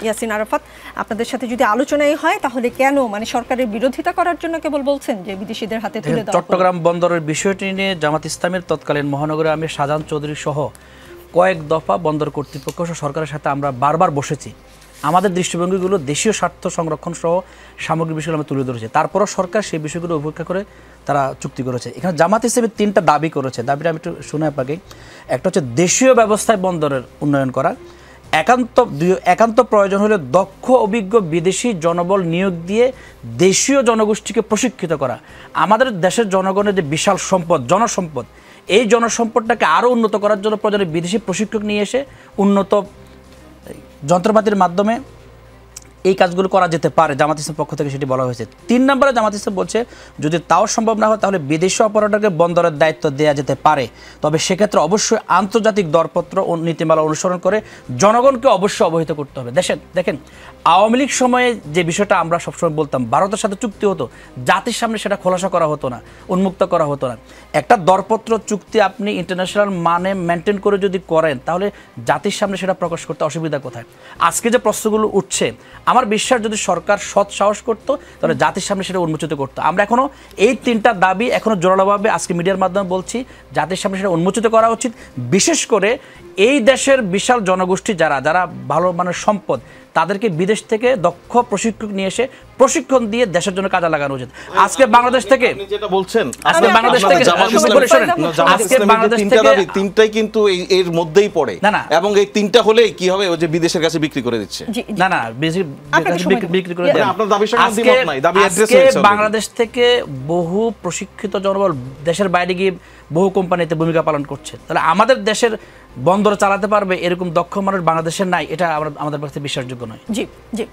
ইয়াসিন আরাফাত, আপনাদের সাথে যদি আলোচনাই হয় তাহলে কেন মানে সরকারের বিরোধিতা করার জন্য কেবল বলছেন যে বিদেশিদের হাতে তুলে দেওয়া? চট্টগ্রাম বন্দরের বিষয়টি নিয়ে জামাত ইসলামের তৎকালীন মহানগর আমির শাহজাহান চৌধুরী সহ কয়েক দফা বন্দর কর্তৃপক্ষ সহ সরকারের সাথে আমরা বারবার বসেছি। আমাদের দৃষ্টিভঙ্গিগুলো দেশীয় স্বার্থ সংরক্ষণ সহ সামগ্রিক বিষয়গুলো আমরা তুলে ধরেছি। তারপরও সরকার সেই বিষয়গুলো উপেক্ষা করে তারা চুক্তি করেছে। এখানে জামাত ইসলামের 3টা দাবি করেছে, দাবিটা আমি একটু শুনে আপনাকে। একটা হচ্ছে দেশীয় ব্যবস্থায় বন্দরের উন্নয়ন করা, একান্ত প্রয়োজন হলে দক্ষ অভিজ্ঞ বিদেশি জনবল নিয়োগ দিয়ে দেশীয় জনগোষ্ঠীকে প্রশিক্ষিত করা। আমাদের দেশের জনগণের যে বিশাল সম্পদ, জনসম্পদ, এই জনসম্পদটাকে আরও উন্নত করার জন্য প্রয়োজনে বিদেশি প্রশিক্ষক নিয়ে এসে উন্নত যন্ত্রপাতির মাধ্যমে এই কাজগুলো করা যেতে পারে। জামাত ইসলামের পক্ষ থেকে সেটি বলা হয়েছে। 3 নম্বরে জামাত ইসলাম বলছে যদি তাও সম্ভব না হয় তাহলে বিদেশি অপারেটরকে বন্দরের দায়িত্ব দেওয়া যেতে পারে, তবে সেক্ষেত্রে অবশ্যই আন্তর্জাতিক দরপত্র ও নীতিমালা অনুসরণ করে জনগণকে অবশ্যই অবহিত করতে হবে। দেখেন আওয়ামী লীগ সময়ে যে বিষয়টা আমরা সবসময় বলতাম, ভারতের সাথে চুক্তি হতো, জাতির সামনে সেটা খোলাসা করা হতো না, উন্মুক্ত করা হতো না। একটা দরপত্র চুক্তি আপনি ইন্টারন্যাশনাল মানে মেনটেন করে যদি করেন তাহলে জাতির সামনে সেটা প্রকাশ করতে অসুবিধা কোথায়? আজকে যে প্রশ্নগুলো উঠছে, আমার বিশ্বাস যদি সরকার সৎ সাহস করতো তাহলে জাতির সামনে সেটা উন্মোচিত করতো। আমরা এখনও এই 3টা দাবি এখনও জোরালোভাবে আজকে মিডিয়ার মাধ্যমে বলছি, জাতির সামনে সেটা উন্মোচিত করা উচিত। বিশেষ করে এই দেশের বিশাল জনগোষ্ঠী যারা ভালো মানের সম্পদ, তাদেরকে বিদেশ থেকে দক্ষ প্রশিক্ষক নিয়ে এসে প্রশিক্ষণ দিয়ে দেশের জন্য কাজে লাগানো উচিত। আজকে বাংলাদেশ থেকে যেটা বলছেন, আজকে বাংলাদেশ থেকে আজকে বাংলাদেশ থেকে 3টাই কিন্তু এর মধ্যেই পড়ে এবং এই 3টা হলেই কি হবে, ওই যে বিদেশের কাছে বিক্রি করে দিচ্ছে। না বিক্রি করে দেন। আপনার দাবির সঙ্গে দ্বিমত নাই, দাবি অ্যাড্রেস হয়েছে। বাংলাদেশ থেকে বহু প্রশিক্ষিত জনবল দেশের বাইরে গিয়ে বহু কোম্পানিতে ভূমিকা পালন করছে। তাহলে আমাদের দেশের বন্দর চালাতে পারবে এরকম দক্ষ মানুষ বাংলাদেশের নাই, এটা আমাদের কাছে বিশ্বাসযোগ্য নয়। জি।